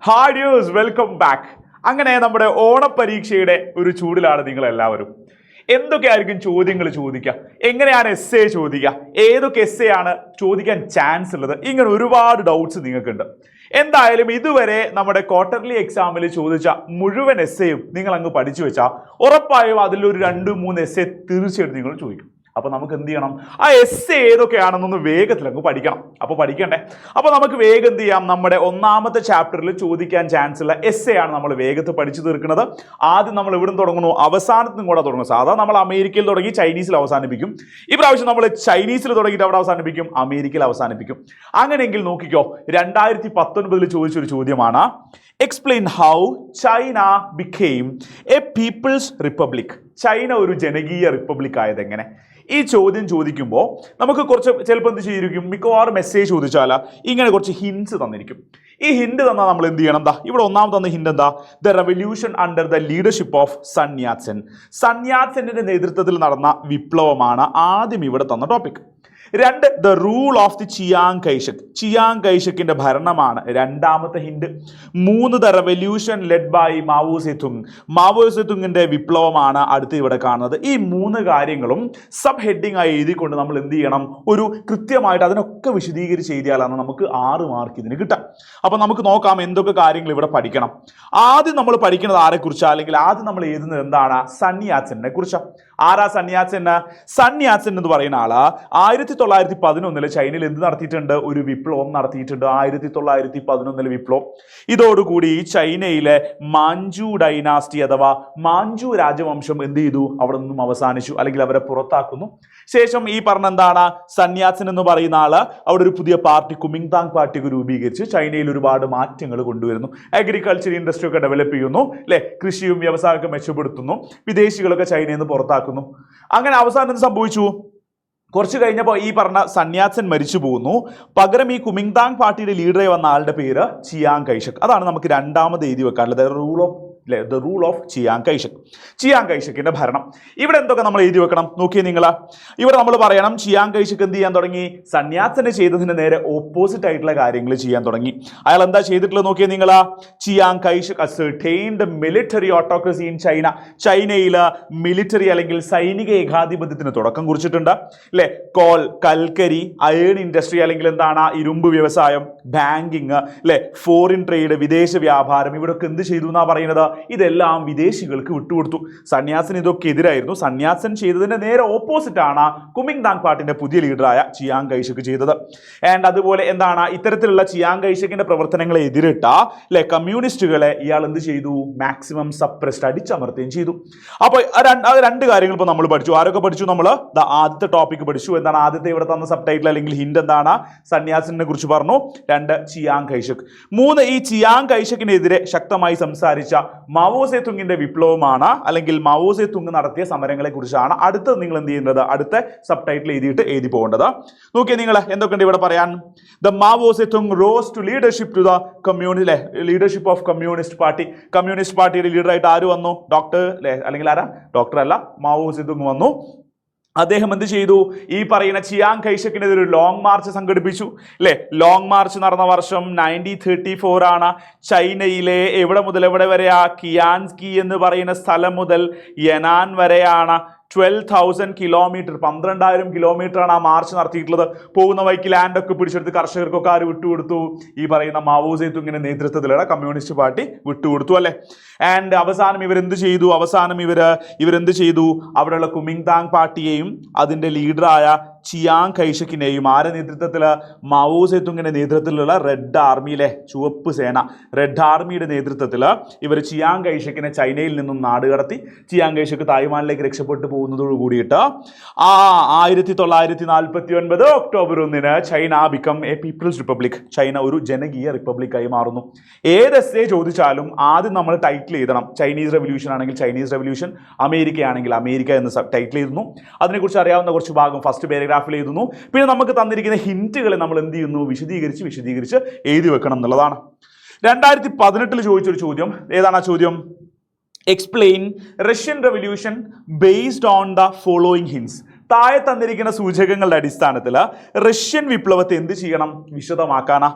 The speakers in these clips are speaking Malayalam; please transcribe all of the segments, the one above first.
Hi dears, welcome back. അങ്ങനെ നമ്മുടെ ഓണപരീക്ഷയുടെ ഒരു ചൂടിലാണ് നിങ്ങൾ എല്ലാവരും. എന്തൊക്കെയായിരിക്കും ചോദ്യങ്ങൾ ചോദിക്കുക, എങ്ങനെയാണ് എസ്സേ ചോദിക്കുക, ഏതൊക്കെ എസ്സേ ആണ് ചോദിക്കാൻ ചാൻസ് ഉള്ളത്, ഇങ്ങനെ ഒരുപാട് ഡൗട്ട്സ് നിങ്ങൾക്കുണ്ട്. എന്തായാലും ഇതുവരെ നമ്മുടെ ക്വാർട്ടർലി എക്സാമിൽ ചോദിച്ച മുഴുവൻ എസ്സേയും നിങ്ങൾ അങ്ങ് പഠിച്ചു വെച്ചാൽ ഉറപ്പായും അതിലൊരു 2-3 എസ്സേ തീർച്ചയായിട്ടും നിങ്ങൾ ചോദിക്കും. അപ്പോൾ നമുക്ക് എന്ത് ചെയ്യണം, ആ എസ്സേ ഏതൊക്കെയാണെന്നൊന്ന് വേഗത്തിൽ അങ്ങ് പഠിക്കണം. അപ്പോൾ പഠിക്കണ്ടേ? അപ്പോൾ നമുക്ക് വേഗം എന്ത് ചെയ്യാം, നമ്മുടെ ഒന്നാമത്തെ ചാപ്റ്ററിൽ ചോദിക്കാൻ ചാൻസ് ഉള്ള എസ്സേ ആണ് നമ്മൾ വേഗത്തിൽ പഠിച്ചു തീർക്കുന്നത്. ആദ്യം നമ്മൾ എവിടെ തുടങ്ങുന്നു, അവസാനത്തും കൂടെ തുടങ്ങും. സാധാരണ നമ്മൾ അമേരിക്കയിൽ തുടങ്ങി ചൈനീസിൽ അവസാനിപ്പിക്കും. ഈ പ്രാവശ്യം നമ്മൾ ചൈനീസിൽ തുടങ്ങിയിട്ട് അവിടെ അവസാനിപ്പിക്കും, അമേരിക്കയിൽ അവസാനിപ്പിക്കും. അങ്ങനെയെങ്കിൽ നോക്കിക്കോ, 2019 ചോദിച്ചൊരു ചോദ്യമാണ്, explain how China became a people's republic. China ഒരു ജനകീയ റിപ്പബ്ലിക് ആയത് എങ്ങനെ? ഈ ചോദ്യം ചോദിക്കുമ്പോൾ നമുക്ക് കുറച്ച് ചിലപ്പോൾ എന്ത് ചെയ്തിരിക്കും, മിക്കവാറും മെസ്സേജ് ചോദിച്ചാൽ ഇങ്ങനെ കുറച്ച് ഹിൻസ് തന്നിരിക്കും. ഈ ഹിന്റ് തന്നാൽ നമ്മൾ എന്ത് ചെയ്യണം? എന്താ ഇവിടെ ഒന്നാമത് തന്ന ഹിന്റ് എന്താ? The revolution under the leadership of sun യാറ്റ്സെൻ. Sun യാറ്റ്സെന്നിന്റെ നേതൃത്വത്തിൽ നടന്ന വിപ്ലവമാണ് ആദ്യം ഇവിടെ തന്ന topic. 2, the rule of the Chiang Kaishek. Chiang കൈഷക്കിന്റെ ഭരണമാണ് രണ്ടാമത്തെ hint. 3, the revolution led by Mao സെതുങ്. Mao സെതുങ്ങിന്റെ വിപ്ലവമാണ് അടുത്ത് ഇവിടെ കാണുന്നത്. ഈ 3 കാര്യങ്ങളും സബ് ഹെഡിങ് ആയി എഴുതിക്കൊണ്ട് നമ്മൾ എന്ത് ചെയ്യണം, ഒരു കൃത്യമായിട്ട് അതിനൊക്കെ വിശദീകരിച്ച് എഴുതിയാലാണ് നമുക്ക് 6 മാർക്ക് ഇതിന് കിട്ടാം. അപ്പൊ നമുക്ക് നോക്കാം എന്തൊക്കെ കാര്യങ്ങൾ ഇവിടെ പഠിക്കണം. ആദ്യം നമ്മൾ പഠിക്കുന്നത് ആരെക്കുറിച്ചാണ്, അല്ലെങ്കിൽ ആദ്യം നമ്മൾ എഴുതുന്നത് എന്താണ്? സൺ യാറ്റ്സെനെ കുറിച്ചാണ്. ആരാ സൺ യാറ്റ്സെൻ? സൺ യാറ്റ്സെൻ എന്ന് പറയുന്ന ആള് 1911 ചൈനയിൽ എന്ത് നടത്തിയിട്ടുണ്ട്? ഒരു വിപ്ലവം നടത്തിയിട്ടുണ്ട്. 1911 വിപ്ലവം. ഇതോടുകൂടി ചൈനയിലെ മാഞ്ചു ഡൈനാസ്റ്റി അഥവാ മാഞ്ചു രാജവംശം എന്ത് ചെയ്തു? അവിടെ നിന്നും അവസാനിച്ചു, അല്ലെങ്കിൽ അവരെ പുറത്താക്കുന്നു. ശേഷം ഈ പറഞ്ഞ എന്താണ്, സൺ യാറ്റ്സെൻ എന്ന് പറയുന്ന ആള് അവിടെ ഒരു പുതിയ പാർട്ടി, കുമിങ്താങ് പാർട്ടി രൂപീകരിച്ച് ചൈനയിൽ ഒരുപാട് മാറ്റങ്ങൾ കൊണ്ടുവരുന്നു. അഗ്രികൾച്ചർ ഇൻഡസ്ട്രി ഒക്കെ ഡെവലപ്പ് ചെയ്യുന്നു, അല്ലെ? കൃഷിയും വ്യവസായമൊക്കെ മെച്ചപ്പെടുത്തുന്നു. വിദേശികളൊക്കെ ചൈനയിൽ നിന്ന് പുറത്താക്കുന്നു. അങ്ങനെ അവസാനം എന്ത് സംഭവിച്ചു? കുറച്ച് കഴിഞ്ഞപ്പോൾ ഈ പറഞ്ഞ സൺ യാറ്റ്സെൻ മരിച്ചു പോകുന്നു. പകരം ഈ കുമിങ്താങ് പാർട്ടിയുടെ ലീഡറായി വന്ന ആളുടെ പേര് ചിയാങ് കൈഷക്. അതാണ് നമുക്ക് രണ്ടാമത് എഴുതി വെക്കാനുള്ളത്, the rule of Chiang Kaishek. Chiang കൈഷക്കിന്റെ ഭരണം. ഇവിടെ എന്തൊക്കെ നമ്മൾ എഴുതി വെക്കണം നോക്കിയേ നിങ്ങൾ. ഇവിടെ നമ്മൾ പറയണം, ചിയാങ് കൈഷക് എന്ത് ചെയ്യാൻ തുടങ്ങി? സൺ യാറ്റ്സെൻ ചെയ്തതിന് നേരെ ഓപ്പോസിറ്റ് ആയിട്ടുള്ള കാര്യങ്ങൾ ചെയ്യാൻ തുടങ്ങി. അയാൾ എന്താ ചെയ്തിട്ടുള്ളത് നോക്കിയേ നിങ്ങൾ. Chiang കൈഷക് ascertained military autocracy in China. ചൈനയിൽ മിലിറ്ററി അല്ലെങ്കിൽ സൈനിക ഏകാധിപത്യത്തിന് തുടക്കം കുറിച്ചിട്ടുണ്ട്, അല്ലെ? കോൾ, കൽക്കരി, അയേൺ ഇൻഡസ്ട്രി അല്ലെങ്കിൽ എന്താണ്, ഇരുമ്പ് വ്യവസായം, ബാങ്കിങ്, അല്ലെ? ഫോറിൻ ട്രേഡ്, വിദേശ വ്യാപാരം, ഇവിടൊക്കെ എന്ത് ചെയ്തു എന്നാ പറയുന്നത്? ഇതെല്ലാം വിദേശികൾക്ക് വിട്ടുകൊടുത്തു. സൺ യാറ്റ്സെൻ ഇതൊക്കെ എതിരായിരുന്നു. സൺ യാറ്റ്സെൻ ചെയ്തതിന്റെ നേരെ ഓപ്പോസിറ്റ് ആണ് കുമിങ്താങ് പാർട്ടിന്റെ പുതിയ ലീഡറായ ചിയാങ് കൈഷക് ചെയ്തത്. ആൻഡ് അതുപോലെ എന്താണ്, ഇത്തരത്തിലുള്ള ചിയാങ് കൈഷക്കിന്റെ പ്രവർത്തനങ്ങളെ എതിരിട്ട കമ്മ്യൂണിസ്റ്റുകളെ ഇയാൾ എന്ത് ചെയ്തു? മാക്സിമം സപ്രസ്ഡ്, അടിച്ചമർത്തുകയും ചെയ്തു. അപ്പോൾ അത് 2 കാര്യങ്ങൾ ഇപ്പോൾ നമ്മൾ പഠിച്ചു. ആരൊക്കെ പഠിച്ചു? നമ്മൾ ആദ്യത്തെ ടോപ്പിക് പഠിച്ചു. എന്താണ് ആദ്യത്തെ ഇവിടെ തന്ന സബ് ടൈറ്റിൽ അല്ലെങ്കിൽ ഹിന്റ് എന്താണ്? സൺ യാറ്റ്സെനെ കുറിച്ച് പറഞ്ഞു. 2, ചിയാങ് കൈഷക്. 3, ഈ ചിയാങ് കൈഷക്കിനെതിരെ ശക്തമായി സംസാരിച്ച മാവോ സേതുങ്ങിന്റെ വിപ്ലവമാണ്, അല്ലെങ്കിൽ മാവോ സേതുങ് നടത്തിയ സമരങ്ങളെ കുറിച്ചാണ് അടുത്ത നിങ്ങൾ എന്ത് ചെയ്യുന്നത്? അടുത്ത സബ് ടൈറ്റിൽ എഴുതി പോകേണ്ടത്. നോക്കിയേ നിങ്ങൾ എന്തൊക്കെയുണ്ട് ഇവിടെ പറയാൻ. The Mao Zedong rose to leadership to the leadership of communist party. Communist പാർട്ടിയുടെ ലീഡറായിട്ട് ആര് വന്നു? ഡോക്ടർ, അല്ലെ? അല്ലെങ്കിൽ ആരാ? ഡോക്ടർ അല്ല, മാവോ സേതുങ് വന്നു. അദ്ദേഹം എന്ത് ചെയ്തു? ഈ പറയുന്ന ചിയാങ് കൈഷക്കിനെതിരെ ഒരു ലോങ് മാർച്ച് സംഘടിപ്പിച്ചു, അല്ലെ? ലോങ് മാർച്ച് നടന്ന വർഷം 1934 ആണ്. ചൈനയിലെ എവിടെ മുതൽ എവിടെ വരെയാ? കിയാൻസ്കി എന്ന് പറയുന്ന സ്ഥലം മുതൽ യനാൻ വരെയാണ്. 12,000 കിലോമീറ്റർ, 12,000 കിലോമീറ്ററാണ് ആ മാർച്ച് നടത്തിയിട്ടുള്ളത്. പോകുന്ന വഴിക്ക് ലാൻഡൊക്കെ പിടിച്ചെടുത്ത് കർഷകർക്കൊക്കെ ആര് വിട്ടുകൊടുത്തു? ഈ പറയുന്ന മാവോ സേതുങ്ങിന്റെ നേതൃത്വത്തിലുള്ള കമ്മ്യൂണിസ്റ്റ് പാർട്ടി വിട്ടുകൊടുത്തു, അല്ലെ? ആൻഡ് അവസാനം ഇവരെന്ത് ചെയ്തു? ഇവരെന്ത് ചെയ്തു? അവിടെയുള്ള കുമിങ്താങ് പാർട്ടിയെയും അതിന്റെ ലീഡറായ ചിയാങ് കൈഷക്കിനെയും ആരുടെ നേതൃത്വത്തിൽ? മാവോ സേതുങ്ങിന്റെ നേതൃത്വത്തിലുള്ള റെഡ് ആർമിയിലെ ചുവപ്പ് സേന, റെഡ് ആർമിയുടെ നേതൃത്വത്തിൽ ഇവർ ചിയാങ് കൈഷക്കിനെ ചൈനയിൽ നിന്നും നാടുകടത്തി. ചിയാങ് കൈഷക്ക് തായ്വാനിലേക്ക് രക്ഷപ്പെട്ടു പോകുന്നതോട് കൂടിയിട്ട് 1949 October 1 China became a people's republic. China ഒരു ജനകീയ റിപ്പബ്ലിക്കായി മാറുന്നു. ഏത് എസ്സേ ചോദിച്ചാലും ആദ്യം നമ്മൾ ടൈറ്റിൽ എഴുതണം. ചൈനീസ് റെവല്യൂഷൻ ആണെങ്കിൽ ചൈനീസ് റെവല്യൂഷൻ, അമേരിക്ക ആണെങ്കിൽ അമേരിക്ക എന്ന് ടൈറ്റിൽ എഴുതുന്നു. അതിനെക്കുറിച്ച് അറിയാവുന്ന കുറച്ച് ഭാഗം ഫസ്റ്റ് പാരഗ്രാഫിൽ എഴുതുന്നു. പിന്നെ നമുക്ക് തന്നിരിക്കുന്ന ഹിന്റുകളെ നമ്മൾ എന്ത് ചെയ്യുന്നു? വിശദീകരിച്ച് എഴുതി വെക്കണം എന്നുള്ളതാണ്. 2018 ചോദിച്ചൊരു ചോദ്യം ഏതാണ്? ആ ചോദ്യം, explain Russian revolution based on the following hints. താഴെ തന്നിരിക്കുന്ന സൂചകങ്ങളുടെ അടിസ്ഥാനത്തിൽ റഷ്യൻ വിപ്ലവത്തെ എന്ത് ചെയ്യണം? വിശദമാക്കാനാ.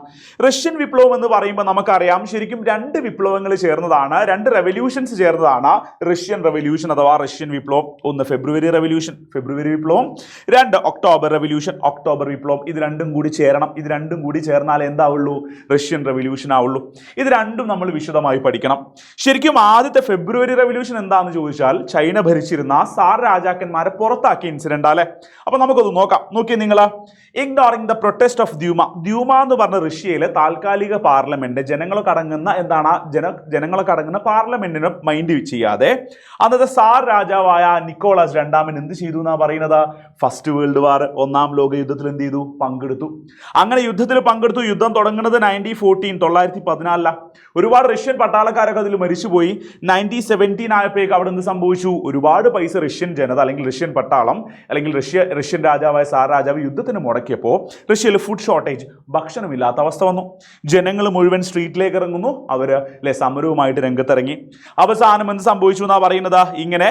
റഷ്യൻ വിപ്ലവം എന്ന് പറയുമ്പോൾ നമുക്കറിയാം ശരിക്കും രണ്ട് വിപ്ലവങ്ങൾ ചേർന്നതാണ്, രണ്ട് റെവല്യൂഷൻസ് ചേർന്നതാണ് റഷ്യൻ റെവല്യൂഷൻ അഥവാ റഷ്യൻ വിപ്ലവം. ഒന്ന് ഫെബ്രുവരി റെവല്യൂഷൻ, ഫെബ്രുവരി വിപ്ലവം. രണ്ട് ഒക്ടോബർ റെവല്യൂഷൻ, ഒക്ടോബർ വിപ്ലവം. ഇത് രണ്ടും കൂടി ചേരണം. ഇത് രണ്ടും കൂടി ചേർന്നാൽ എന്താവുള്ളൂ? റഷ്യൻ റെവല്യൂഷൻ ആവുള്ളൂ. ഇത് രണ്ടും നമ്മൾ വിശദമായി പഠിക്കണം. ശരിക്കും ആദ്യത്തെ ഫെബ്രുവരി റെവല്യൂഷൻ എന്താണെന്ന് ചോദിച്ചാൽ ചൈന ഭരിച്ചിരുന്ന സാർ രാജാക്കന്മാരെ പുറത്താക്കിയ ഇൻസിഡന്റ് അല്ലെ. അപ്പൊ നമുക്കത് നോക്കാം. നോക്കിയേ നിങ്ങൾ, ignoring the protest of Duma. Duma എന്ന് പറഞ്ഞ റഷ്യയിലെ താൽക്കാലിക പാർലമെന്റ്, ജനങ്ങളൊക്കെ അടങ്ങുന്ന എന്താണ് ജനങ്ങളൊക്കെ അടങ്ങുന്ന പാർലമെന്റിനെ മൈൻഡ് ചെയ്യാതെ അന്നത്തെ സാർ രാജാവായ നിക്കോളാസ് രണ്ടാമൻ എന്ത് ചെയ്തു എന്നാ പറയുന്നത്? ഫസ്റ്റ് വേൾഡ് വാർ, ഒന്നാം ലോക യുദ്ധത്തിൽ എന്ത് ചെയ്തു? പങ്കെടുത്തു. അങ്ങനെ യുദ്ധത്തിൽ പങ്കെടുത്തു. യുദ്ധം തുടങ്ങുന്നത് 1914 ഒരുപാട് റഷ്യൻ പട്ടാളക്കാരൊക്കെ അതിൽ മരിച്ചുപോയി. 1917 ആയപ്പോഴേക്ക് അവിടെ എന്ത് സംഭവിച്ചു? ഒരുപാട് പൈസ റഷ്യൻ ജനത അല്ലെങ്കിൽ റഷ്യൻ പട്ടാളം അല്ലെങ്കിൽ റഷ്യൻ രാജാവായ സാർ രാജാവ് യുദ്ധത്തിന് മുടക്കിയപ്പോൾ റഷ്യയിൽ ഫുഡ് ഷോർട്ടേജ്, ഭക്ഷണമില്ലാത്ത അവസ്ഥ വന്നു. ജനങ്ങൾ മുഴുവൻ സ്ട്രീറ്റിലേക്ക് ഇറങ്ങുന്നു. അവർ സമരവുമായിട്ട് രംഗത്തിറങ്ങി. അവസാനം എന്ത് സംഭവിച്ചു എന്നാ പറയുന്നത്? ഇങ്ങനെ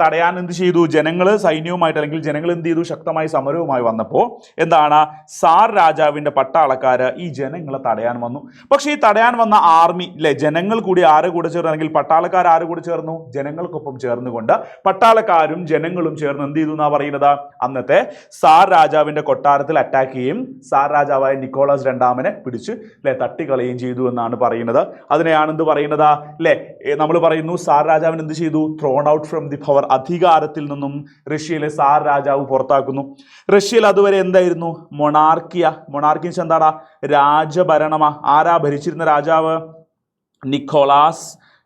തടയാൻ എന്ത് ചെയ്തു? ജനങ്ങൾ സൈന്യവുമായിട്ട് അല്ലെങ്കിൽ ജനങ്ങൾ എന്ത് ചെയ്തു? ശക്തമായി സമരവുമായി വന്നപ്പോൾ എന്താണ്? സാർ രാജാവിന്റെ പട്ടാളക്കാര് ഈ ജനങ്ങളെ തടയാൻ വന്നു. പക്ഷേ ഈ തടയാൻ വന്ന ആർമി ജനങ്ങൾ കൂടി ആരെ കൂടെ ചേർന്ന് അല്ലെങ്കിൽ പട്ടാളക്കാർ ആരെ കൂടെ ചേർന്നു? ജനങ്ങൾക്കൊപ്പം ചേർന്നുകൊണ്ട് പട്ടാളക്കാരും ജനങ്ങളും ചേർന്ന് എന്ത് ചെയ്തു എന്നാ പറയുന്നത്? അന്നത്തെ സാർ രാജാവിന്റെ കൊട്ടാരത്തിൽ അറ്റാക്ക് ചെയ്യും. സാർ രാജാവായ നിക്കോളാസ് രണ്ടാമനെ പിടിച്ച് തട്ടിക്കളയുകയും ചെയ്തു എന്നാണ് പറയുന്നത്. അതിനെയാണ് എന്ത് പറയുന്നത്? നമ്മൾ പറയുന്നു സാർ രാജാവിന് എന്ത് ചെയ്തു? Thrown out from the power, അധികാരത്തിൽ നിന്നും റഷ്യയിലെ സാർ രാജാവ് പുറത്താക്കുന്നു. റഷ്യയിൽ അതുവരെ എന്തായിരുന്നു? മൊണാർക്കിയ. മൊണാർക്കി എന്താടാ? രാജഭരണമാ. ആരാ ഭരിച്ചിരുന്ന രാജാവ്?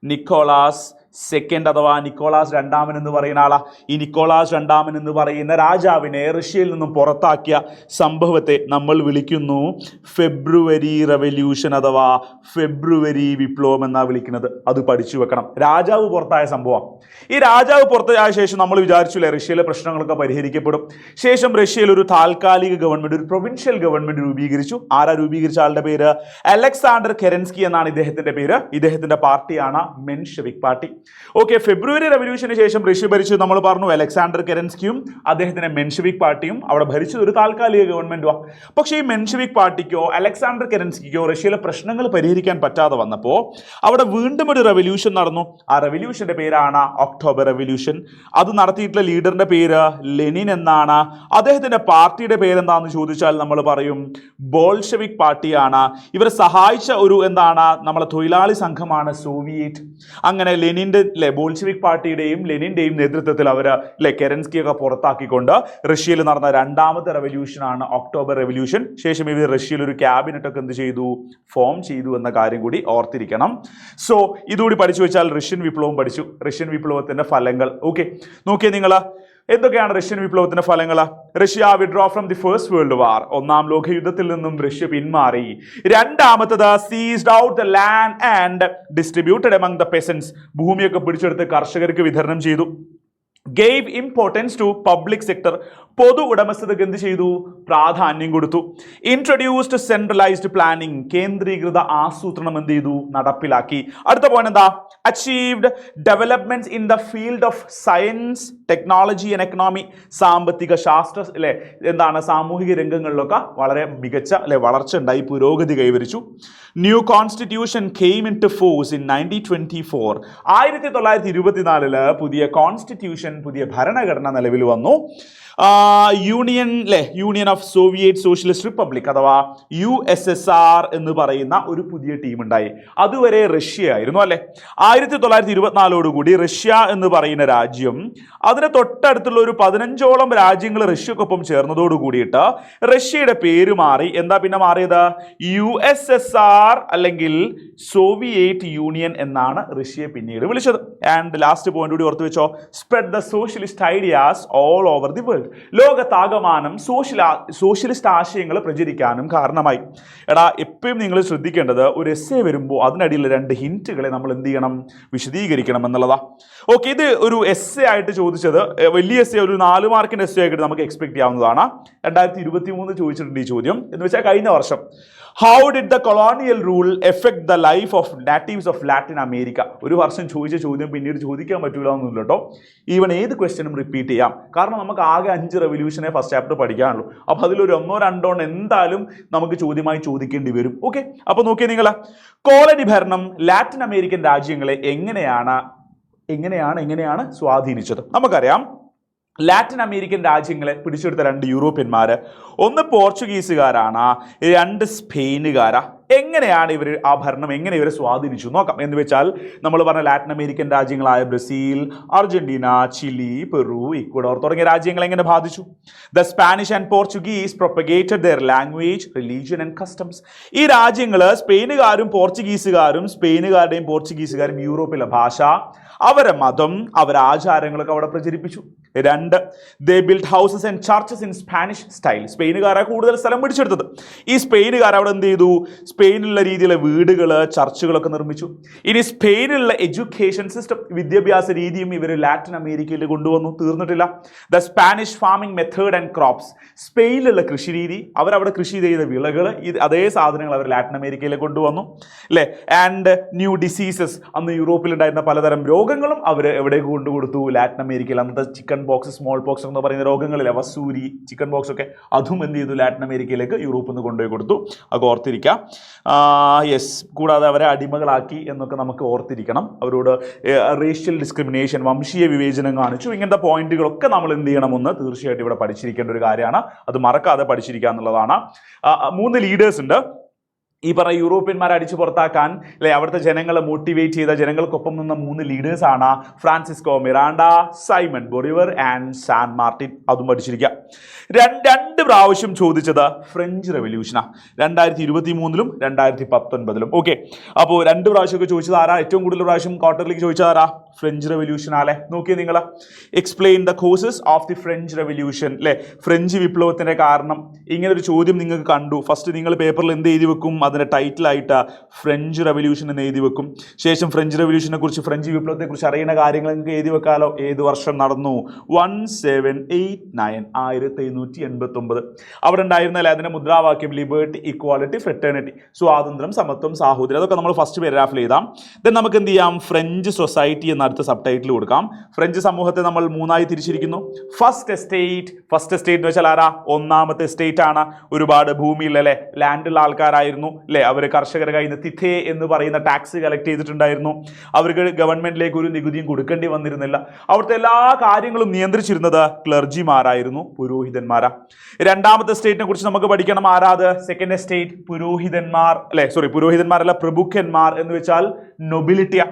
നിക്കോളാസ് സെക്കൻഡ് അഥവാ നിക്കോളാസ് രണ്ടാമൻ എന്ന് പറയുന്ന ആളാ. ഈ നിക്കോളാസ് രണ്ടാമൻ എന്ന് പറയുന്ന രാജാവിനെ റഷ്യയിൽ നിന്നും പുറത്താക്കിയ സംഭവത്തെ നമ്മൾ വിളിക്കുന്നു ഫെബ്രുവരി റെവല്യൂഷൻ അഥവാ ഫെബ്രുവരി വിപ്ലവം എന്നാ വിളിക്കുന്നത്. അത് പഠിച്ചു വെക്കണം. രാജാവ് പുറത്തായ സംഭവം. ഈ രാജാവ് പുറത്തായ ശേഷം നമ്മൾ വിചാരിച്ചില്ലേ റഷ്യയിലെ പ്രശ്നങ്ങളൊക്കെ പരിഹരിക്കപ്പെടും. ശേഷം റഷ്യയിൽ ഒരു താൽക്കാലിക ഗവൺമെന്റ്, ഒരു പ്രൊവിൻഷ്യൽ ഗവൺമെന്റ് രൂപീകരിച്ചു. ആരാ രൂപീകരിച്ച ആളുടെ പേര്? അലക്സാണ്ടർ കെരൻസ്കി എന്നാണ് ഇദ്ദേഹത്തിന്റെ പേര്. ഇദ്ദേഹത്തിന്റെ പാർട്ടിയാണ് മെൻഷെവിക് പാർട്ടി. ഓക്കെ, ഫെബ്രുവരി റെവല്യൂഷന് ശേഷം റഷ്യ ഭരിച്ചു നമ്മൾ പറഞ്ഞു അലക്സാണ്ടർ കെരൻസ്കിയും അദ്ദേഹത്തിന്റെ മെൻഷെവിക് പാർട്ടിയും. അവിടെ ഭരിച്ചത് ഒരു താൽക്കാലിക ഗവൺമെന്റുവാ. പക്ഷേ ഈ മെൻഷെവിക് പാർട്ടിക്കോ അലക്സാണ്ടർ കെരൻസ്കിക്കോ റഷ്യയിലെ പ്രശ്നങ്ങൾ പരിഹരിക്കാൻ പറ്റാതെ വന്നപ്പോൾ അവിടെ വീണ്ടും ഒരു റെവല്യൂഷൻ നടന്നു. ആ റെവല്യൂഷന്റെ പേരാണ് ഒക്ടോബർ റെവല്യൂഷൻ. അത് നടത്തിയിട്ടുള്ള ലീഡറിന്റെ പേര് ലെനിൻ എന്നാണ്. അദ്ദേഹത്തിന്റെ പാർട്ടിയുടെ പേരെന്താണെന്ന് ചോദിച്ചാൽ നമ്മൾ പറയും ബോൾഷെവിക് പാർട്ടിയാണ്. ഇവരെ സഹായിച്ച ഒരു നമ്മളെ തൊഴിലാളി സംഘമാണ് സോവിയറ്റ്. അങ്ങനെ ലെനിന്റെ ബോൾഷെവിക് പാർട്ടിയുടെയും ലെനിന്റെയും നേതൃത്വത്തിൽ അവർ കെരൻസ്കിയൊക്കെ പുറത്താക്കിക്കൊണ്ട് റഷ്യയിൽ നടന്ന രണ്ടാമത്തെ റെവല്യൂഷനാണ് ഒക്ടോബർ റെവല്യൂഷൻ. ശേഷം ഇവർ റഷ്യയിൽ ഒരു ക്യാബിനറ്റ് ഒക്കെ എന്ത് ചെയ്തു? ഫോം ചെയ്തു എന്ന കാര്യം കൂടി ഓർത്തിരിക്കണം. സോ ഇതുകൂടി പഠിച്ചു വെച്ചാൽ റഷ്യൻ വിപ്ലവം പഠിച്ചു. റഷ്യൻ വിപ്ലവത്തിന്റെ ഫലങ്ങൾ ഓക്കെ നോക്കിയേ നിങ്ങൾ. എന്തൊക്കെയാണ് റഷ്യൻ വിപ്ലവത്തിന്റെ ഫലങ്ങൾ? Russia withdraw from the first world war, ഒന്നാം ലോക യുദ്ധത്തിൽ നിന്നും റഷ്യ പിന്മാറി. രണ്ടാമത്തത് seized out the land and distributed among the peasants, ഭൂമിയൊക്കെ പിടിച്ചെടുത്ത് കർഷകർക്ക് വിതരണം ചെയ്തു. Gave importance to public sector, പൊതു ഉടമസ്ഥതയ്ക്ക് എന്ത് ചെയ്തു? പ്രാധാന്യം കൊടുത്തു. ഇൻട്രൊഡ്യൂസ്ഡ് സെൻട്രലൈസ്ഡ് പ്ലാനിങ്, കേന്ദ്രീകൃത ആസൂത്രണം എന്ത് ചെയ്തു? നടപ്പിലാക്കി. അടുത്ത പോയിന്റ് എന്താ? Achieved developments in the field of science, technology and economy, സാമ്പത്തിക ശാസ്ത്ര സാമൂഹിക രംഗങ്ങളിലൊക്കെ വളരെ മികച്ച വളർച്ച ഉണ്ടായി, പുരോഗതി കൈവരിച്ചു. New constitution came into force in 1924, 1924 പുതിയ കോൺസ്റ്റിറ്റ്യൂഷൻ, പുതിയ ഭരണഘടന നിലവിൽ വന്നു. Union of Soviet Socialist Republic അഥവാ USSR എന്ന് പറയുന്ന ഒരു പുതിയ ടീം ഉണ്ടായി. അതുവരെ റഷ്യ ആയിരുന്നു അല്ലെ. 1924 റഷ്യ എന്ന് പറയുന്ന രാജ്യം അതിന് തൊട്ടടുത്തുള്ള ഒരു 15ഓളം രാജ്യങ്ങൾ റഷ്യക്കൊപ്പം ചേർന്നതോട് കൂടിയിട്ട് റഷ്യയുടെ പേര് മാറി. എന്താ പിന്നെ മാറിയത്? USSR അല്ലെങ്കിൽ സോവിയറ്റ് യൂണിയൻ എന്നാണ് റഷ്യയെ പിന്നീട് വിളിച്ചത്. ആൻഡ് ലാസ്റ്റ് പോയിന്റ് കൂടി ഓർത്ത് വെച്ചോ, spread the socialist ideas all over the world, ലോകത്താകമാനം സോഷ്യലിസ്റ്റ് ആശയങ്ങൾ പ്രചരിക്കാനും കാരണമായി. എപ്പോഴും നിങ്ങൾ ശ്രദ്ധിക്കേണ്ടത് ഒരു എസ്സേ വരുമ്പോൾ അതിനടിയിൽ 2 ഹിന്റുകളെ നമ്മൾ എന്ത് ചെയ്യണം? വിശദീകരിക്കണം എന്നുള്ളതാ. ഓക്കെ, ഇത് ഒരു എസ്സേ ആയിട്ട് ചോദിച്ചത്, വലിയ എസ്സേ, ഒരു 4 മാർക്കിന്റെ എസ്സേ ആയിട്ട് നമുക്ക് എക്സ്പെക്ട് ചെയ്യാവുന്നതാണ്. 2023 ചോദിച്ചിട്ടുണ്ട് ഈ ചോദ്യം. എന്ന് വെച്ചാൽ കഴിഞ്ഞ വർഷം how did the colonial rule effect the life of natives of Latin America? ഒരു വർഷം ചോദിച്ച ചോദ്യം പിന്നീട് ചോദിക്കാൻ പറ്റൂല എന്നൊന്നുമില്ല കേട്ടോ. ഈവൻ ഏത് ക്വസ്റ്റ്യനും റിപ്പീറ്റ് ചെയ്യാം. കാരണം നമുക്ക് ആകെ 5 റെവല്യൂഷനെ ഫസ്റ്റ് ചാപ്റ്റർ പഠിക്കാനുള്ളൂ. അപ്പോൾ അതിലൊരു 1-2 എന്തായാലും നമുക്ക് ചോദ്യമായി ചോദിക്കേണ്ടി വരും. ഓക്കെ, അപ്പോൾ നോക്കിയേ നിങ്ങൾ, കോളനി ഭരണം ലാറ്റിൻ അമേരിക്കൻ രാജ്യങ്ങളെ എങ്ങനെയാണ് സ്വാധീനിച്ചത്. നമുക്കറിയാം, ലാറ്റിൻ അമേരിക്കൻ രാജ്യങ്ങളെ പിടിച്ചെടുത്ത 2 യൂറോപ്യന്മാര്, ഒന്ന് പോർച്ചുഗീസുകാരാണ്, 2 സ്പെയിനുകാരാ. എങ്ങനെയാണ് ഇവർ ആ ഭരണം എങ്ങനെ ഇവരെ സ്വാധീനിച്ചു നോക്കാം. എന്ന് വെച്ചാൽ നമ്മൾ പറഞ്ഞ ലാറ്റിൻ അമേരിക്കൻ രാജ്യങ്ങളായ Brazil, Argentina, Chile, Peru, Ecuador തുടങ്ങിയ രാജ്യങ്ങൾ എങ്ങനെ ബാധിച്ചു? The Spanish and Portuguese propagated their language, religion and customs. ഈ രാജ്യങ്ങൾ സ്പെയിനുകാരും പോർച്ചുഗീസുകാരും, സ്പെയിനുകാരുടെയും പോർച്ചുഗീസുകാരും യൂറോപ്പിലെ ഭാഷ, അവരെ മതം, അവരെ ആചാരങ്ങളൊക്കെ അവിടെ പ്രചരിപ്പിച്ചു. 2, they build houses and churches in Spanish style. സ്പെയിനുകാരാണ് കൂടുതൽ സ്ഥലം പിടിച്ചെടുത്തത്. ഈ സ്പെയിനുകാർ അവിടെ എന്ത് ചെയ്തു? സ്പെയിനിലുള്ള രീതിയിലെ വീടുകൾ, ചർച്ചുകളൊക്കെ നിർമ്മിച്ചു. ഇനി സ്പെയിനിലുള്ള എഡ്യൂക്കേഷൻ സിസ്റ്റം, വിദ്യാഭ്യാസ രീതിയും ഇവർ ലാറ്റിൻ അമേരിക്കയിൽ കൊണ്ടുവന്നു. തീർന്നിട്ടില്ല. The Spanish farming method and crops. സ്പെയിനിലുള്ള കൃഷി രീതി, അവരവിടെ കൃഷി ചെയ്ത വിളകൾ, അതേ സാധനങ്ങൾ അവർ ലാറ്റിൻ അമേരിക്കയിലേക്ക് കൊണ്ടുവന്നു അല്ലേ. ആൻഡ് ന്യൂ ഡിസീസസ്, അന്ന് യൂറോപ്പിലുണ്ടായിരുന്ന പലതരം രോഗങ്ങളും അവർ എവിടേക്ക് കൊണ്ടുകൊടുത്തു? ലാറ്റിൻ അമേരിക്കയിൽ. അന്നത്തെ ചിക്കൻ ബോക്സ്, സ്മോൾ ബോക്സ് എന്ന് പറയുന്ന രോഗങ്ങളിലെ വസൂരി, ചിക്കൻ ബോക്സ് ഒക്കെ, അതും എന്ത് ചെയ്തു? ലാറ്റിൻ അമേരിക്കയിലേക്ക് യൂറോപ്പിൽ നിന്ന് കൊണ്ടുപോയി കൊടുത്തു. അത് ഓർത്തിരിക്കാം. യെസ്, കൂടാതെ അവരെ അടിമകളാക്കി എന്നൊക്കെ നമുക്ക് ഓർത്തിരിക്കണം. അവരോട് റേഷ്യൽ ഡിസ്ക്രിമിനേഷൻ, വംശീയ വിവേചനം കാണിച്ചു. ഇങ്ങനത്തെ പോയിന്റുകളൊക്കെ നമ്മൾ എന്ത് ചെയ്യണമെന്ന് തീർച്ചയായിട്ടും ഇവിടെ പഠിച്ചിരിക്കേണ്ട ഒരു കാര്യമാണ്. അത് മറക്കാതെ പഠിച്ചിരിക്കുക എന്നുള്ളതാണ്. 3 ലീഡേഴ്സ് ഉണ്ട് ഈ പറഞ്ഞ യൂറോപ്യന്മാരെ അടിച്ചു പുറത്താക്കാൻ അല്ലെ, അവിടുത്തെ ജനങ്ങളെ മോട്ടിവേറ്റ് ചെയ്ത, ജനങ്ങൾക്കൊപ്പം നിന്ന 3 ലീഡേഴ്സാണ് Francisco Miranda, Simon Bolivar and San Martin. അതും പഠിച്ചിരിക്കുക. 2 പ്രാവശ്യം ചോദിച്ചത് ഫ്രഞ്ച് റെവല്യൂഷനാണ്, 2023-ലും 2019-ലും. ഓക്കെ, അപ്പോൾ 2 പ്രാവശ്യമൊക്കെ ചോദിച്ചത് ആരാ? ഏറ്റവും കൂടുതൽ പ്രാവശ്യം ക്വാർട്ടറിലേക്ക് ചോദിച്ചത് ആരാ? ഫ്രഞ്ച് റെവല്യൂഷൻ അല്ലേ. നോക്കിയേ നിങ്ങൾ, explain the causes of the French revolution അല്ലെ, ഫ്രഞ്ച് വിപ്ലവത്തിന്റെ കാരണം. ഇങ്ങനെ ഒരു ചോദ്യം നിങ്ങൾക്ക് കണ്ടു. ഫസ്റ്റ് നിങ്ങൾ പേപ്പറിൽ എന്ത് എഴുതി വെക്കും? അതിന്റെ ടൈറ്റിലായിട്ട് ഫ്രഞ്ച് റെവല്യൂഷൻ എന്ന് എഴുതി വെക്കും. ശേഷം ഫ്രഞ്ച് റെവല്യൂഷനെ കുറിച്ച്, ഫ്രഞ്ച് വിപ്ലവത്തെ കുറിച്ച് അറിയുന്ന കാര്യങ്ങൾ നിങ്ങൾക്ക് എഴുതി വെക്കാലോ. ഏത് വർഷം നടന്നു? 1789, 1789. അവിടെ ഉണ്ടായിരുന്നല്ലേ അതിന്റെ മുദ്രാവാക്യം ലിബർട്ടി, ഇക്വാലിറ്റി, ഫ്രെറ്റേണിറ്റി, സ്വാതന്ത്ര്യം, സമത്വം, സാഹോദര്യം. അതൊക്കെ നമ്മൾ ഫസ്റ്റ് പാരഗ്രാഫിൽ എഴുതാം. ദെൻ നമുക്ക് എന്ത് ചെയ്യാം? ഫ്രഞ്ച് സൊസൈറ്റി എന്ന അടുത്ത സബ് ടൈറ്റിൽ കൊടുക്കാം. ഫ്രഞ്ച് സമൂഹത്തെ നമ്മൾ 3ആയി തിരിച്ചിരിക്കുന്നു. ഫസ്റ്റ് എസ്റ്റേറ്റ് എന്ന് വെച്ചാൽ ആരാ? ഒന്നാമത്തെ എസ്റ്റേറ്റ് ആണ്. ഒരുപാട് ഭൂമിയിൽ അല്ലെ ലാൻഡുള്ള ആൾക്കാരായിരുന്നു അല്ലെ. അവർ കർഷകരുടെ കയ്യിൽ നിന്ന് തിഥേ എന്ന് പറയുന്ന ടാക്സ് കളക്ട് ചെയ്തിട്ടുണ്ടായിരുന്നു. അവർക്ക് ഗവൺമെന്റിലേക്ക് ഒരു നികുതിയും കൊടുക്കേണ്ടി വന്നിരുന്നില്ല. അവിടുത്തെ എല്ലാ കാര്യങ്ങളും നിയന്ത്രിച്ചിരുന്നത് ക്ലർജിമാരായിരുന്നു, പുരോഹിതന്മാരാ. 2ാമത്തെ സ്റ്റേറ്റിനെ കുറിച്ച് നമുക്ക് പഠിക്കണം. ആരാത്? സെക്കൻഡ് എസ്റ്റേറ്റ്, പുരോഹിതന്മാർ അല്ലെ, സോറി പുരോഹിതന്മാരല്ല, പ്രഭുക്കന്മാർ എന്ന് വെച്ചാൽ നൊബിലിറ്റിയാ.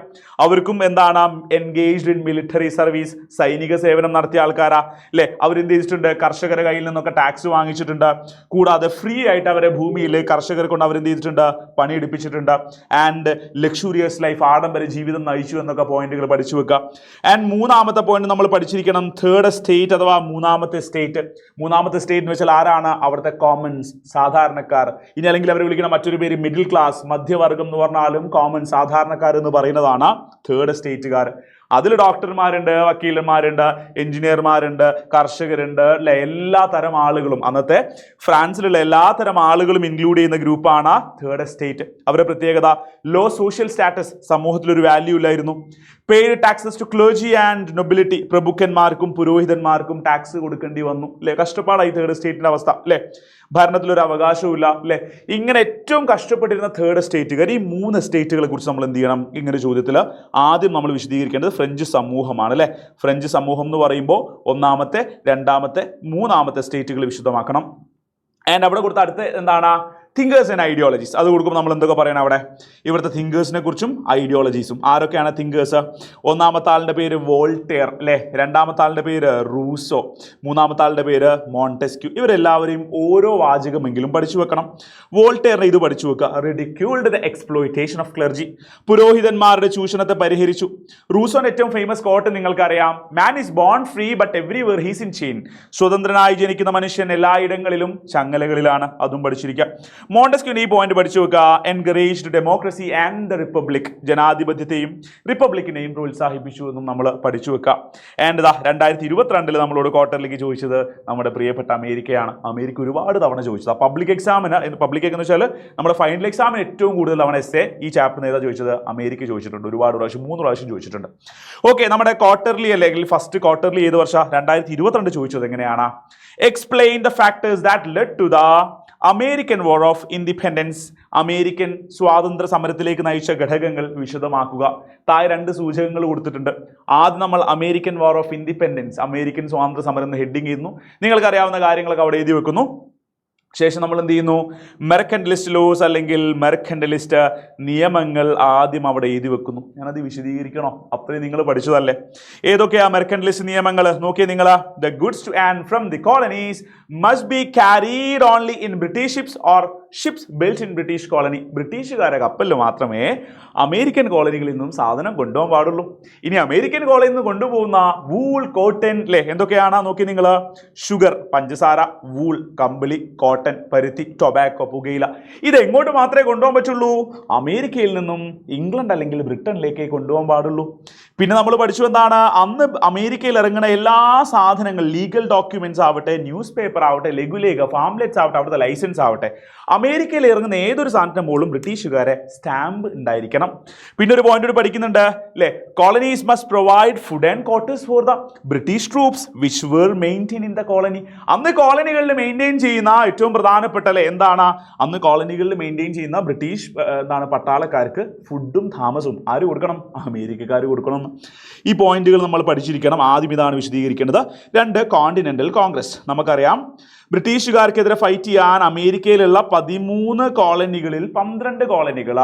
അവർക്കും എന്താണ്? എൻഗേജ്ഡ് ഇൻ മിലിറ്ററി സർവീസ്, സൈനിക സേവനം നടത്തിയ ആൾക്കാരാ അല്ലെ. അവരെന്ത് ചെയ്തിട്ടുണ്ട്? കർഷകരുടെ കയ്യിൽ നിന്നൊക്കെ ടാക്സ് വാങ്ങിച്ചിട്ടുണ്ട്. കൂടാതെ ഫ്രീ ആയിട്ട് അവരെ ഭൂമിയിൽ കർഷകരെ കൊണ്ട് അവരെന്ത് ചെയ്തിട്ടുണ്ട്? പണിയെടുപ്പിച്ചിട്ടുണ്ട്. ആൻഡ് ലക്ഷൂറിയസ് ലൈഫ്, ആഡംബര ജീവിതം നയിച്ചു എന്നൊക്കെ പോയിന്റുകൾ പഠിച്ചു വെക്കുക. ആൻഡ് 3ാമത്തെ പോയിന്റ് നമ്മൾ പഠിച്ചിരിക്കണം, തേർഡ് എസ്റ്റേറ്റ് അഥവാ 3ാമത്തെ സ്റ്റേറ്റ്. 3ാമത്തെ സ്റ്റേറ്റ് എന്ന് വെച്ചാൽ ആരാണ്? അവിടുത്തെ കോമൺസ്, സാധാരണക്കാർ. ഇനി അല്ലെങ്കിൽ അവർ വിളിക്കുന്ന മറ്റൊരു പേര് മിഡിൽ ക്ലാസ്, മധ്യവർഗം എന്ന് പറഞ്ഞാലും കോമൺ, സാധാരണക്കാർ എന്ന് പറയുന്നതാണ് തേർഡ് എസ്റ്റേറ്റുകാർ. അതിൽ ഡോക്ടർമാരുണ്ട്, വക്കീലന്മാരുണ്ട്, എഞ്ചിനീയർമാരുണ്ട്, കർഷകരുണ്ട് അല്ലെ. എല്ലാ തരം ആളുകളും, അന്നത്തെ ഫ്രാൻസിലുള്ള എല്ലാ തരം ആളുകളും ഇൻക്ലൂഡ് ചെയ്യുന്ന ഗ്രൂപ്പാണ് തേർഡ് എസ്റ്റേറ്റ്. അവരുടെ പ്രത്യേകത ലോ സോഷ്യൽ സ്റ്റാറ്റസ്, സമൂഹത്തിലൊരു വാല്യൂ ഇല്ലായിരുന്നു. Paid taxes to clergy and nobility, പ്രഭുക്കന്മാർക്കും പുരോഹിതന്മാർക്കും ടാക്സ് കൊടുക്കേണ്ടി വന്നു അല്ലെ. കഷ്ടപ്പാടായി തേർഡ് എസ്റ്റേറ്റിന്റെ അവസ്ഥ അല്ലെ. ഭരണത്തിലൊരു അവകാശവും ഇല്ല അല്ലെ. ഇങ്ങനെ ഏറ്റവും കഷ്ടപ്പെട്ടിരുന്ന തേർഡ് എസ്റ്റേറ്റുകാർ. ഈ 3 എസ്റ്റേറ്റുകളെ കുറിച്ച് നമ്മൾ എന്ത് ചെയ്യണം? ഇങ്ങനെ ചോദ്യത്തിൽ ആദ്യം നമ്മൾ വിശദീകരിക്കേണ്ടത് ഫ്രഞ്ച് സമൂഹമാണ് അല്ലെ. ഫ്രഞ്ച് സമൂഹം എന്ന് പറയുമ്പോൾ 1ാമത്തെ, 2ാമത്തെ, 3ാമത്തെ സ്റ്റേറ്റുകൾ വിശദമാക്കണം. ആൻഡ് അവിടെ കൊടുത്ത അടുത്ത് എന്താണ്? Thinkers and ideologies. അത് കൊടുക്കുമ്പോൾ നമ്മൾ എന്തൊക്കെ പറയണം അവിടെ? ഇവിടുത്തെ തിങ്കേഴ്സിനെ കുറിച്ചും ഐഡിയോളജീസും. ആരൊക്കെയാണ് തിങ്കേഴ്സ്? 1ാമത്തെ ആളുടെ പേര് വോൾട്ടേർ അല്ലെ, 2ാമത്തെ ആളുടെ പേര് റൂസോ, 3ാമത്തെ ആളുടെ പേര് മോണ്ടെസ്ക്യൂ. ഇവരെല്ലാവരെയും ഓരോ വാചകമെങ്കിലും പഠിച്ചു വെക്കണം. വോൾട്ടേറിനെ ഇത് പഠിച്ചു വെക്കുക. Ridiculed the exploitation of clergy, പുരോഹിതന്മാരുടെ ചൂഷണത്തെ പരിഹരിച്ചു. റൂസോന്റെ ഏറ്റവും ഫേമസ് കോട്ട് നിങ്ങൾക്കറിയാം, man is bone free but everywhere he's in chain. സ്വതന്ത്രനായി ജനിക്കുന്ന മനുഷ്യൻ എല്ലായിടങ്ങളിലും ചങ്ങലകളിലാണ്. അതും പഠിച്ചിരിക്കുക. മോണ്ടസ്ക്യൂന് ഈ പോയിന്റ് പഠിച്ചു വെക്കുക. Encouraged democracy and the republic, ജനാധിപത്യത്തെയും റിപ്പബ്ലിക്കിനെയും പ്രോത്സാഹിപ്പിച്ചു എന്നും നമ്മൾ പഠിച്ചു വെക്കുക. ആൻഡ് 2022 നമ്മളോട് ക്വാർട്ടറിലേക്ക് ചോദിച്ചത് നമ്മുടെ പ്രിയപ്പെട്ട അമേരിക്കയാണ്. അമേരിക്ക ഒരുപാട് തവണ ചോദിച്ചത്. പബ്ലിക് എക്സാമിന്, പബ്ലിക് എന്ന് വെച്ചാൽ നമ്മുടെ ഫൈനൽ എക്സാമിന് ഏറ്റവും കൂടുതൽ തവണ എസ്സേ ഈ ചാപ്റ്റർ ഏതാ ചോദിച്ചത്? അമേരിക്ക ചോദിച്ചിട്ടുണ്ട്. ഒരുപാട് പ്രാവശ്യം, 3 പ്രാവശ്യം ചോദിച്ചിട്ടുണ്ട്. ഓക്കെ, നമ്മുടെ ക്വാർട്ടർലി അല്ലെങ്കിൽ ഫസ്റ്റ് ക്വാർട്ടർലി ഏത് വർഷം? 2022 ചോദിച്ചത് എങ്ങനെയാണ്? Explain the factors that led to the American War of Independence, American സ്വാതന്ത്ര്യ സമരത്തിലേക്ക് നയിച്ച ഘടകങ്ങൾ വിശദമാക്കുക. താഴെ 2 സൂചകങ്ങൾ കൊടുത്തിട്ടുണ്ട്. ആദ്യം നമ്മൾ American War of Independence, American സ്വാതന്ത്ര്യ സമരം എന്ന് ഹെഡിങ് ചെയ്യുന്നു. നിങ്ങൾക്ക് അറിയാവുന്ന കാര്യങ്ങളൊക്കെ അവിടെ എഴുതി വെക്കുന്നു. ശേഷം നമ്മൾ എന്ത് ചെയ്യുന്നു? മെർക്കന്റലിസ്റ്റ് ലോസ് അല്ലെങ്കിൽ മെർക്കന്റലിസ്റ്റ് നിയമങ്ങൾ ആദ്യം അവിടെ എഴുതി വെക്കുന്നു. ഞാനത് വിശദീകരിക്കണോ? അത്രയും നിങ്ങൾ പഠിച്ചതല്ലേ. ഏതൊക്കെയാ മെർക്കന്റലിസ്റ്റ് നിയമങ്ങൾ? നോക്കിയേ നിങ്ങൾ. The goods to and from the colonies must be carried only in British ships or ships built in British colony. ബ്രിട്ടീഷുകാരെ കപ്പലിൽ മാത്രമേ അമേരിക്കൻ കോളനികളിൽ നിന്നും സാധനം കൊണ്ടുപോകാൻ പാടുള്ളൂ. ഇനി അമേരിക്കൻ കോളനിയിൽ നിന്ന് കൊണ്ടുപോകുന്ന വൂൾ, കോട്ടൺ അല്ലേ, എന്തൊക്കെയാണ് നോക്കി നിങ്ങൾ? ഷുഗർ, പഞ്ചസാര, വൂൾ, കമ്പിളി, കോട്ടൺ, പരുത്തി, ടൊബാക്കോ, പുകയില, ഇത് എങ്ങോട്ട് മാത്രമേ കൊണ്ടുപോകാൻ പറ്റുള്ളൂ? അമേരിക്കയിൽ നിന്നും ഇംഗ്ലണ്ട് അല്ലെങ്കിൽ ബ്രിട്ടനിലേക്ക് കൊണ്ടുപോകാൻ പാടുള്ളൂ. പിന്നെ നമ്മൾ പഠിച്ചു എന്താണ്? അന്ന് അമേരിക്കയിൽ ഇറങ്ങുന്ന എല്ലാ സാധനങ്ങൾ, ലീഗൽ ഡോക്യുമെന്റ്സ് ആവട്ടെ, ന്യൂസ് പേപ്പർ ആവട്ടെ, ലഘുലേഖ, ഫാംലെറ്റ്സ് ആവട്ടെ, അവിടുത്തെ ലൈസൻസ് ആവട്ടെ, അമേരിക്കയിൽ ഇറങ്ങുന്ന ഏതൊരു സാധനത്തിന് മുകളിലും ബ്രിട്ടീഷുകാരെ സ്റ്റാമ്പ് ഉണ്ടായിരിക്കണം. പിന്നെ ഒരു പോയിന്റ് പഠിക്കുന്നുണ്ട് അല്ലേ? Colonies must provide food and quarters for the British troops which were maintain in the colony. അന്ന് കോളനികളിൽ മെയിൻറ്റെയിൻ ചെയ്യുന്ന ഏറ്റവും പ്രധാനപ്പെട്ട അല്ലേ എന്താണ്? അന്ന് കോളനികളിൽ മെയിൻറ്റെയിൻ ചെയ്യുന്ന ബ്രിട്ടീഷ് പട്ടാളക്കാർക്ക് ഫുഡും താമസവും ആര് കൊടുക്കണം? അമേരിക്കക്കാർ കൊടുക്കണം. ഈ പോയിന്റുകൾ നമ്മൾ പഠിച്ചിരിക്കണം. ആദ്യം ഇതാണ് വിശദീകരിക്കേണ്ടത്. 2, കോണ്ടിനെന്റൽ കോൺഗ്രസ്. നമുക്കറിയാം ബ്രിട്ടീഷുകാർക്കെതിരെ ഫൈറ്റ് ചെയ്യാൻ അമേരിക്കയിലുള്ള 13 കോളനികളിൽ 12 കോളനികൾ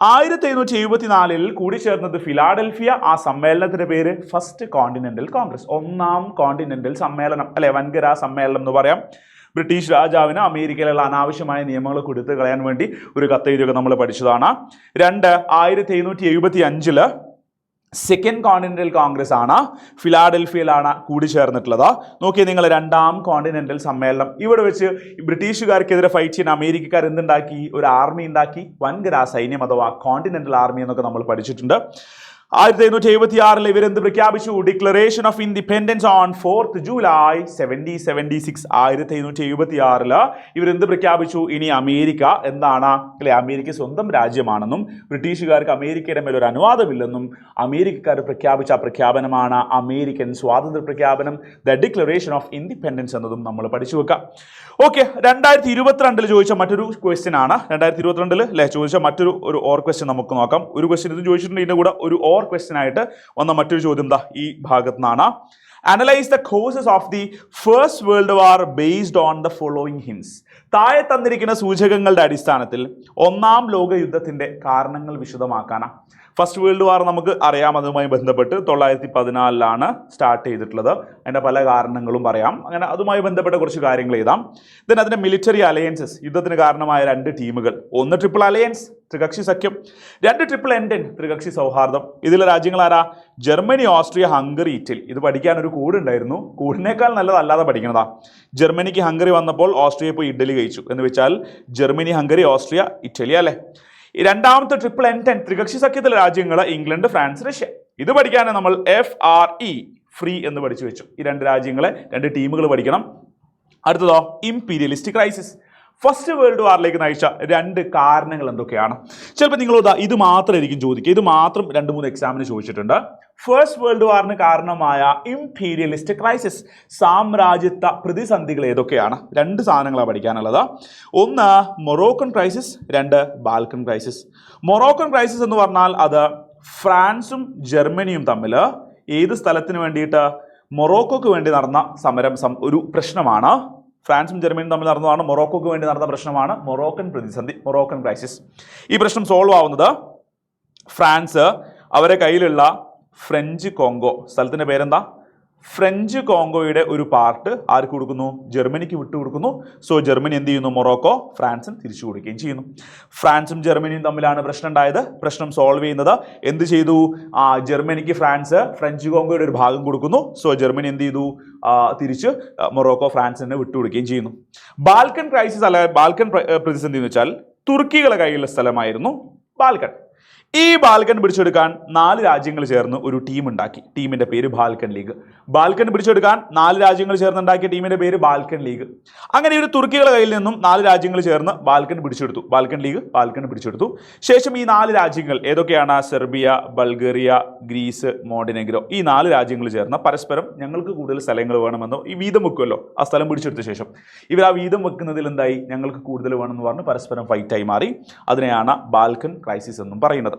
1774 കൂടിച്ചേർന്നത് ഫിലാഡൽഫിയ. ആ സമ്മേളനത്തിന്റെ പേര് ഫസ്റ്റ് കോണ്ടിനെന്റൽ കോൺഗ്രസ്, 1ാം കോണ്ടിനെന്റൽ സമ്മേളനം അല്ലെ, വൻകര സമ്മേളനം എന്ന് പറയാം. ബ്രിട്ടീഷ് രാജാവിന് അമേരിക്കയിലുള്ള അനാവശ്യമായ നിയമങ്ങൾ കൊടുത്തു കളയാൻ വേണ്ടി ഒരു കത്തെഴുതിയൊക്കെ നമ്മൾ പഠിച്ചതാണ്. 2, 1775 സെക്കൻഡ് കോണ്ടിനെന്റൽ കോൺഗ്രസ് ആണ് ഫിലാഡൽഫിയയിലാണ് കൂടിച്ചേർന്നിട്ടുള്ളത്. നോക്കിയേ നിങ്ങൾ, 2ാം കോണ്ടിനെന്റൽ സമ്മേളനം. ഇവിടെ വെച്ച് ബ്രിട്ടീഷുകാർക്കെതിരെ ഫൈറ്റ് ചെയ്യാൻ അമേരിക്കക്കാർ എന്തുണ്ടാക്കി? ഒരു ആർമി ഉണ്ടാക്കി, വൻകര സൈന്യം അഥവാ കോണ്ടിനെന്റൽ ആർമി എന്നൊക്കെ നമ്മൾ പഠിച്ചിട്ടുണ്ട്. 1776 ഇവരെന്ത് പ്രഖ്യാപിച്ചു? Declaration of independence on 4th July 1776. 1776 ഇവരെന്ത് പ്രഖ്യാപിച്ചു? ഇനി അമേരിക്ക എന്താണ് അല്ലെ, അമേരിക്ക സ്വന്തം രാജ്യമാണെന്നും ബ്രിട്ടീഷുകാർക്ക് അമേരിക്കയുടെ മേൽ ഒരു അനുവാദമില്ലെന്നും അമേരിക്കക്കാർ പ്രഖ്യാപിച്ച പ്രഖ്യാപനമാണ് അമേരിക്കൻ സ്വാതന്ത്ര്യ പ്രഖ്യാപനം, ദ ഡിക്ലറേഷൻ ഓഫ് ഇൻഡിപെൻഡൻസ് എന്നതും നമ്മൾ പഠിച്ചു വെക്കാം. ഓക്കെ, 2022 ചോദിച്ച മറ്റൊരു ക്വസ്റ്റ്യൻ ആണ്. 2022 അല്ലെ ചോദിച്ച മറ്റൊരു ഓർ ക്വസ്റ്റ്യൻ നമുക്ക് നോക്കാം. ഒരു ക്വസ്റ്റ്യൻ ഇത് ചോദിച്ചിട്ടുണ്ട്, ഇതിന്റെ കൂടെ ഒരു ഓർ ക്വസ്റ്റ്യൻ ആയിട്ട് വന്ന മറ്റൊരു ചോദ്യം ഈ ഭാഗത്ത് നിന്നാണ്. Analyse the causes of the first world war based on the following hints. താഴെ തന്നിരിക്കുന്ന സൂചകങ്ങളുടെ അടിസ്ഥാനത്തിൽ 1ാം ലോക യുദ്ധത്തിന്റെ കാരണങ്ങൾ വിശദമാക്കാനാണ്. ഫസ്റ്റ് വേൾഡ് വാർ നമുക്ക് അറിയാം, അതുമായി ബന്ധപ്പെട്ട് 1914 സ്റ്റാർട്ട് ചെയ്തിട്ടുള്ളത്. അതിൻ്റെ പല കാരണങ്ങളും പറയാം. അങ്ങനെ അതുമായി ബന്ധപ്പെട്ട കുറച്ച് കാര്യങ്ങൾ എഴുതാം. ദെൻ അതിൻ്റെ മിലിറ്ററി അലയൻസസ്, യുദ്ധത്തിന് കാരണമായ 2 ടീമുകൾ. 1 ട്രിപ്പിൾ അലയൻസ്, ത്രികക്ഷി സഖ്യം. 2 ട്രിപ്പിൾ എൻഡൻ, ത്രികക്ഷി സൗഹാർദ്ദം. ഇതിലെ രാജ്യങ്ങൾ ആരാ? Germany, Austria, Hungary, Italy. ഇത് പഠിക്കാൻ ഒരു കോഡ് ഉണ്ടായിരുന്നു. കോഡിനേക്കാൾ നല്ലത് അല്ലാതെ പഠിക്കണതാ. ജർമ്മനിക്ക് ഹംഗറി വന്നപ്പോൾ ഓസ്ട്രിയ പോയി ഇഡ്ഡലി കഴിച്ചു എന്ന് വെച്ചാൽ ജർമ്മനി, ഹംഗറി, ഓസ്ട്രിയ, ഇറ്റലി അല്ലേ. 2ാമത്തെ ട്രിപ്പിൾ എൻഡൻ, ത്രികക്ഷി സഖ്യത്തിലെ രാജ്യങ്ങൾ ഇംഗ്ലണ്ട്, ഫ്രാൻസ്, റഷ്യ. ഇത് പഠിക്കാൻ നമ്മൾ FRE ഫ്രീ എന്ന് പഠിച്ചു വെച്ചു. ഈ 2 രാജ്യങ്ങളെ 2 ടീമുകൾ പഠിക്കണം. അടുത്തതോ ഇംപീരിയലിസ്റ്റ് ക്രൈസിസ്. ഫസ്റ്റ് വേൾഡ് വാറിലേക്ക് നയിച്ച 2 കാരണങ്ങൾ എന്തൊക്കെയാണ്? ചിലപ്പോൾ നിങ്ങൾ ഇത് മാത്രമായിരിക്കും ചോദിക്കുക. ഇത് മാത്രം 2-3 എക്സാമിന് ചോദിച്ചിട്ടുണ്ട്. ഫസ്റ്റ് വേൾഡ് വാറിന് കാരണമായ ഇംപീരിയലിസ്റ്റ് ക്രൈസിസ്, സാമ്രാജ്യത്വ പ്രതിസന്ധികൾ ഏതൊക്കെയാണ്? 2 സാധനങ്ങളാണ് പഠിക്കാനുള്ളത്. 1 Moroccan crisis, 2 Balkan crisis. Moroccan crisis എന്ന് പറഞ്ഞാൽ അത് ഫ്രാൻസും ജർമ്മനിയും തമ്മിൽ ഏത് സ്ഥലത്തിന് വേണ്ടിയിട്ട്? മൊറോക്കോക്ക് വേണ്ടി നടന്ന ഒരു പ്രശ്നമാണ്. ഫ്രാൻസും ജർമ്മനിയും തമ്മിൽ നടന്നതാണ്. മൊറോക്കോക്ക് വേണ്ടി നടന്ന പ്രശ്നമാണ് മൊറോക്കൻ പ്രതിസന്ധി, മൊറോക്കൻ ക്രൈസിസ്. ഈ പ്രശ്നം സോൾവ് ആവുന്നത് ഫ്രാൻസ് അവരെ കയ്യിലുള്ള ഫ്രഞ്ച് കോങ്കോ, സ്ഥലത്തിൻ്റെ പേരെന്താ? ഫ്രഞ്ച് കോങ്കോയുടെ ഒരു പാർട്ട് ആർക്ക് കൊടുക്കുന്നു? ജർമ്മനിക്ക് വിട്ടുകൊടുക്കുന്നു. സോ ജർമ്മനി എന്ത് ചെയ്യുന്നു? മൊറോക്കോ ഫ്രാൻസിന് തിരിച്ചു കൊടുക്കുകയും ചെയ്യുന്നു. ഫ്രാൻസും ജർമ്മനിയും തമ്മിലാണ് പ്രശ്നം ഉണ്ടായത്. പ്രശ്നം സോൾവ് ചെയ്യുന്നത് എന്ത് ചെയ്തു? ജർമ്മനിക്ക് ഫ്രഞ്ച് കോങ്കോയുടെ ഒരു ഭാഗം കൊടുക്കുന്നു. സോ ജർമ്മനി എന്ത് ചെയ്തു? തിരിച്ച് മൊറോക്കോ ഫ്രാൻസിന് വിട്ടുകൊടുക്കുകയും ചെയ്യുന്നു. ബാൽക്കൻ ക്രൈസിസ് അല്ല, ബാൽക്കൻ പ്രതിസന്ധി എന്ന് വെച്ചാൽ തുർക്കികളുടെ കയ്യിലുള്ള സ്ഥലമായിരുന്നു ബാൽക്കൻ. ഈ ബാൽക്കൻ പിടിച്ചെടുക്കാൻ 4 രാജ്യങ്ങൾ ചേർന്ന് ഒരു ടീം ഉണ്ടാക്കി. ടീമിന്റെ പേര് ബാൽക്കൻ ലീഗ്. ബാൽക്കൻ പിടിച്ചെടുക്കാൻ 4 രാജ്യങ്ങൾ ചേർന്ന് ഉണ്ടാക്കിയ ടീമിന്റെ പേര് ബാൽക്കൻ ലീഗ്. അങ്ങനെ ഒരു തുർക്കികളുടെ കയ്യിൽ നിന്നും 4 രാജ്യങ്ങൾ ചേർന്ന് ബാൽക്കൻ പിടിച്ചെടുത്തു. ബാൽക്കൻ ലീഗ് ബാൽക്കൻ പിടിച്ചെടുത്തു. ശേഷം ഈ 4 രാജ്യങ്ങൾ ഏതൊക്കെയാണ്? Serbia, Bulgaria, Greece, Montenegro. ഈ 4 രാജ്യങ്ങൾ ചേർന്ന് പരസ്പരം ഞങ്ങൾക്ക് കൂടുതൽ സ്ഥലങ്ങൾ വേണമെന്നോ ഈ വീതം വെക്കുമല്ലോ, ആ സ്ഥലം പിടിച്ചെടുത്ത ശേഷം ഇവർ ആ വീതം വെക്കുന്നതിൽ എന്തായി? ഞങ്ങൾക്ക് കൂടുതൽ വേണമെന്ന് പറഞ്ഞ് പരസ്പരം ഫൈറ്റായി മാറി. അതിനെയാണ് ബാൽക്കൻ ക്രൈസിസ് എന്നും പറയുന്നത്.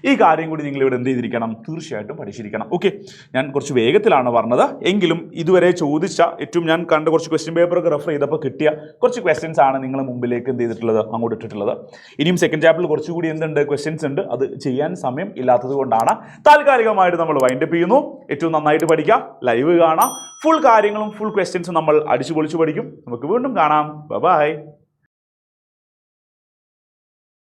ഈ കാര്യം കൂടി നിങ്ങൾ ഇവിടെ എന്ത് ചെയ്തിരിക്കണം? തീർച്ചയായിട്ടും പഠിച്ചിരിക്കണം. ഓക്കെ, ഞാൻ കുറച്ച് വേഗത്തിലാണ് പറഞ്ഞത് എങ്കിലും ഇതുവരെ ചോദിച്ച ഏറ്റവും ഞാൻ കണ്ട കുറച്ച് ക്വസ്റ്റ്യൻ പേപ്പറൊക്കെ റെഫർ ചെയ്തപ്പോൾ കിട്ടിയ കുറച്ച് ക്വസ്റ്റ്യൻസ് ആണ് നിങ്ങളെ മുമ്പിലേക്ക് എന്ത് ചെയ്തിട്ടുള്ളത്? അങ്ങോട്ട് ഇട്ടിട്ടുള്ളത്. ഇനിയും സെക്കൻഡ് ചാപ്റ്ററിൽ കുറച്ചുകൂടി എന്തുണ്ട്? ക്വസ്റ്റ്യൻസ് ഉണ്ട്. അത് ചെയ്യാൻ സമയം ഇല്ലാത്തത് കൊണ്ടാണ് താൽക്കാലികമായിട്ട് നമ്മൾ വൈൻഡപ്പ് ചെയ്യുന്നു. ഏറ്റവും നന്നായിട്ട് പഠിക്കുക, ലൈവ് കാണാം, ഫുൾ കാര്യങ്ങളും ഫുൾ ക്വസ്റ്റ്യൻസും നമ്മൾ അടിച്ചു പൊളിച്ചു പഠിക്കും. നമുക്ക് വീണ്ടും കാണാം. ബൈ.